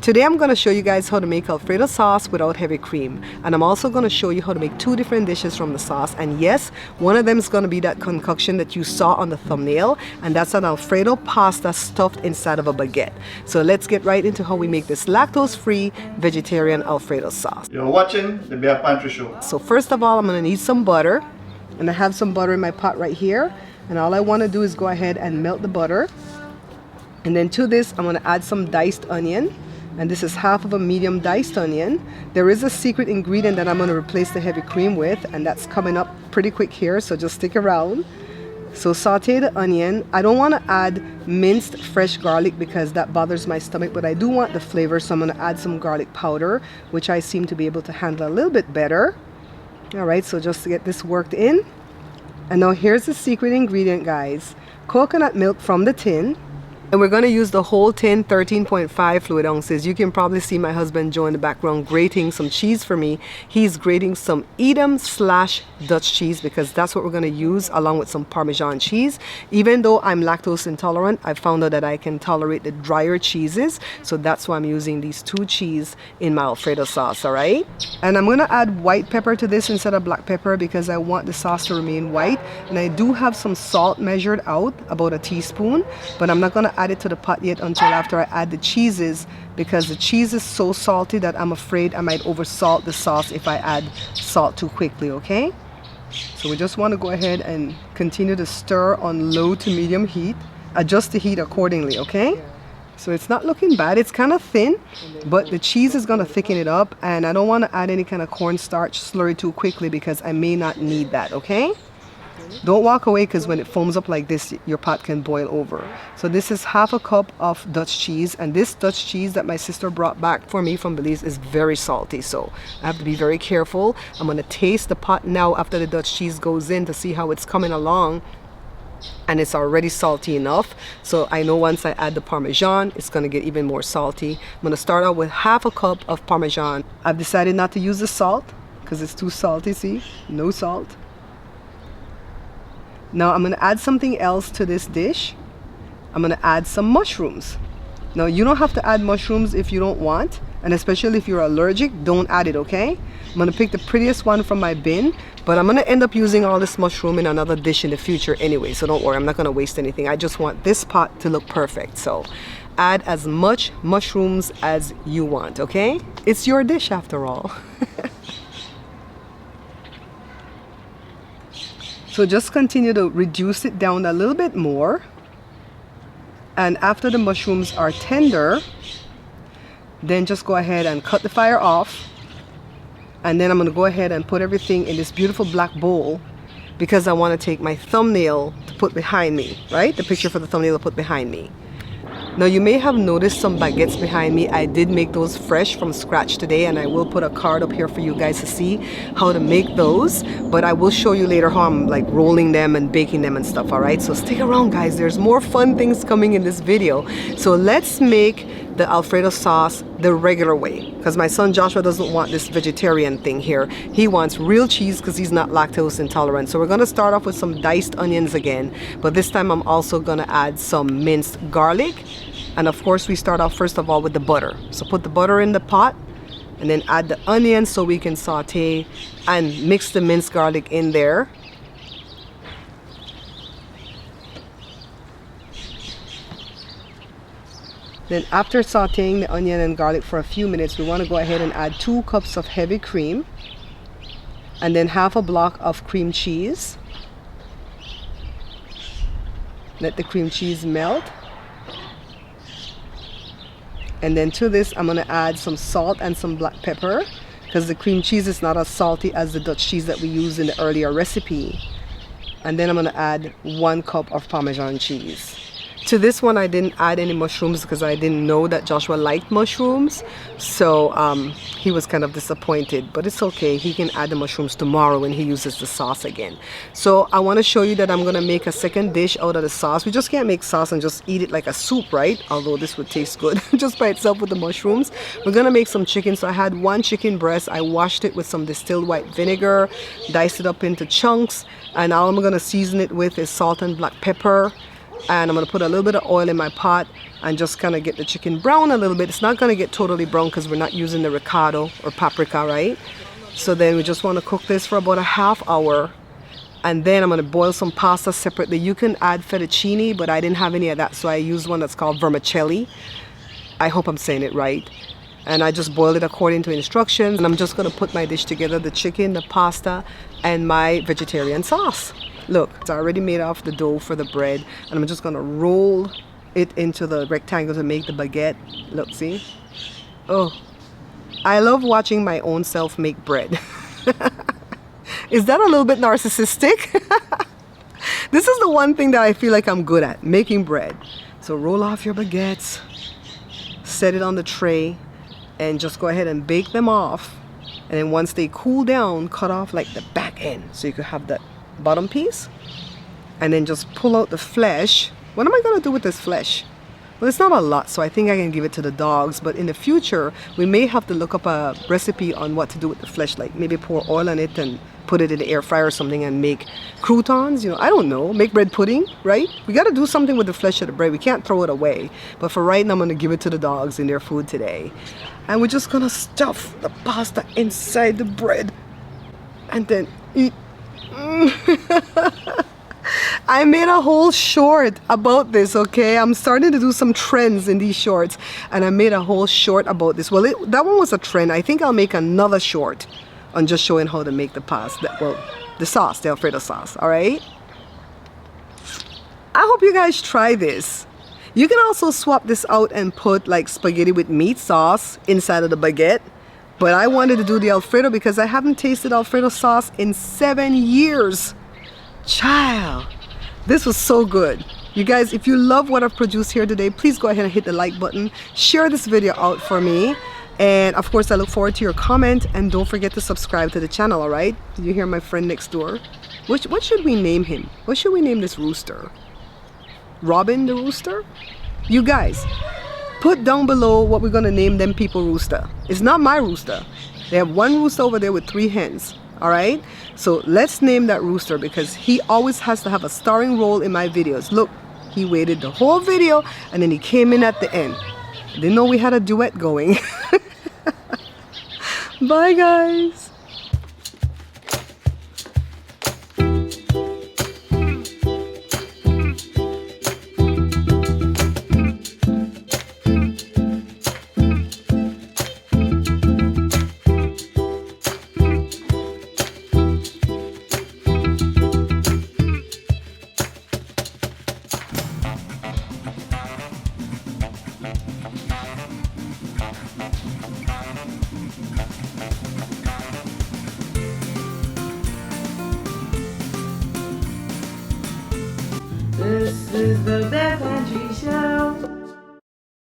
Today I'm going to show you guys how to make Alfredo sauce without heavy cream, and I'm also going to show you how to make two different dishes from the sauce. And yes, one of them is going to be that concoction that you saw on the thumbnail, and that's an Alfredo pasta stuffed inside of a baguette. So let's get right into how we make this lactose-free vegetarian Alfredo sauce. You're watching the Bare Pantry Show. So first of all, I'm going to need some butter, and I have some butter in my pot right here, and all I want to do is go ahead and melt the butter. And then to this, I'm going to add some diced onion. And this is half of a medium diced onion. There is a secret ingredient that I'm going to replace the heavy cream with, and that's coming up pretty quick here, so just stick around. So saute the onion. I don't want to add minced fresh garlic because that bothers my stomach, but I do want the flavor, so I'm going to add some garlic powder, which I seem to be able to handle a little bit better. Alright, so just to get this worked in. And now here's the secret ingredient, guys. Coconut milk from the tin. And we're going to use the whole tin, 13.5 fluid ounces. You can probably see my husband Joe in the background grating some cheese for me. He's grating some Edam/Dutch cheese because that's what we're going to use along with some Parmesan cheese. Even though I'm lactose intolerant, I found out that I can tolerate the drier cheeses. So that's why I'm using these two cheese in my Alfredo sauce, alright? And I'm going to add white pepper to this instead of black pepper because I want the sauce to remain white. And I do have some salt measured out, about a teaspoon, but I'm not going to add it to the pot yet until after I add the cheeses because the cheese is so salty that I'm afraid I might oversalt the sauce if I add salt too quickly, okay? So we just want to go ahead and continue to stir on low to medium heat. Adjust the heat accordingly, okay? So it's not looking bad. It's kind of thin, but the cheese is going to thicken it up, and I don't want to add any kind of cornstarch slurry too quickly because I may not need that, okay? Don't walk away because when it foams up like this, your pot can boil over. So this is half a cup of Dutch cheese, and this Dutch cheese that my sister brought back for me from Belize is very salty, so I have to be very careful. I'm going to taste the pot now after the Dutch cheese goes in to see how it's coming along, and it's already salty enough. So I know once I add the Parmesan, it's going to get even more salty. I'm going to start out with half a cup of Parmesan. I've decided not to use the salt because it's too salty, see? No salt. Now I'm going to add something else to this dish. I'm going to add some mushrooms. Now you don't have to add mushrooms if you don't want, and especially if you're allergic, don't add it, okay? I'm going to pick the prettiest one from my bin, but I'm going to end up using all this mushroom in another dish in the future anyway, so don't worry, I'm not going to waste anything. I just want this pot to look perfect, so add as much mushrooms as you want, okay? It's your dish after all. So just continue to reduce it down a little bit more. And after the mushrooms are tender, then just go ahead and cut the fire off. And then I'm going to go ahead and put everything in this beautiful black bowl because I want to take my thumbnail to put behind me, right? The picture for the thumbnail to put behind me. Now you may have noticed some baguettes behind me. I did make those fresh from scratch today, and I will put a card up here for you guys to see how to make those, but I will show you later how I'm like rolling them and baking them and stuff, alright? So stick around, guys, there's more fun things coming in this video. So let's make the Alfredo sauce the regular way because my son Joshua doesn't want this vegetarian thing here. He wants real cheese because he's not lactose intolerant. So we're going to start off with some diced onions again, but this time I'm also going to add some minced garlic. And of course we start off first of all with the butter. So put the butter in the pot and then add the onions so we can saute and mix the minced garlic in there. Then after sauteing the onion and garlic for a few minutes, we want to go ahead and add 2 cups of heavy cream and then half a block of cream cheese. Let the cream cheese melt. And then to this, I'm going to add some salt and some black pepper because the cream cheese is not as salty as the Dutch cheese that we used in the earlier recipe. And then I'm going to add 1 cup of Parmesan cheese. To this one, I didn't add any mushrooms because I didn't know that Joshua liked mushrooms. So he was kind of disappointed, but it's okay. He can add the mushrooms tomorrow when he uses the sauce again. So I want to show you that I'm going to make a second dish out of the sauce. We just can't make sauce and just eat it like a soup, right? Although this would taste good just by itself with the mushrooms. We're going to make some chicken. So I had 1 chicken breast. I washed it with some distilled white vinegar, diced it up into chunks, and all I'm going to season it with is salt and black pepper. And I'm gonna put a little bit of oil in my pot and just kind of get the chicken brown a little bit. It's not gonna get totally brown because we're not using the ricotta or paprika, right? So then we just want to cook this for about a half hour. And then I'm gonna boil some pasta separately. You can add fettuccine, but I didn't have any of that, so I used one that's called vermicelli. I hope I'm saying it right. And I just boiled it according to instructions. And I'm just gonna put my dish together, the chicken, the pasta, and my vegetarian sauce. Look, it's already made off the dough for the bread. And I'm just gonna roll it into the rectangle to make the baguette. Look, see? Oh, I love watching my own self make bread. Is that a little bit narcissistic? This is the one thing that I feel like I'm good at, making bread. So roll off your baguettes, set it on the tray, and just go ahead and bake them off. And then once they cool down, cut off like the back end so you could have that bottom piece. And then just pull out the flesh. What am I gonna do with this flesh? Well, it's not a lot, so I think I can give it to the dogs, but in the future we may have to look up a recipe on what to do with the flesh, like maybe pour oil on it and put it in the air fryer or something and make croutons, you know, I don't know, make bread pudding, right? We got to do something with the flesh of the bread. We can't throw it away. But for right now, I'm going to give it to the dogs in their food today. And we're just going to stuff the pasta inside the bread and then eat. I made a whole short about this, okay? I'm starting to do some trends in these shorts, and I made a whole short about this. Well, that one was a trend. I think I'll make another short on just showing how to make the pasta, well, the sauce, the Alfredo sauce, all right? I hope you guys try this. You can also swap this out and put like spaghetti with meat sauce inside of the baguette. But I wanted to do the Alfredo because I haven't tasted Alfredo sauce in 7 years. Child, this was so good. You guys, if you love what I've produced here today, please go ahead and hit the like button. Share this video out for me. And of course, I look forward to your comment. And don't forget to subscribe to the channel, all right? Did you hear my friend next door? What should we name him? What should we name this rooster? Robin the rooster? You guys, put down below what we're gonna name them people rooster. It's not my rooster. They have one rooster over there with 3 hens. All right, so let's name that rooster because he always has to have a starring role in my videos. Look, he waited the whole video and then he came in at the end. Didn't know we had a duet going. Bye guys. This is the Bare Pantry Show.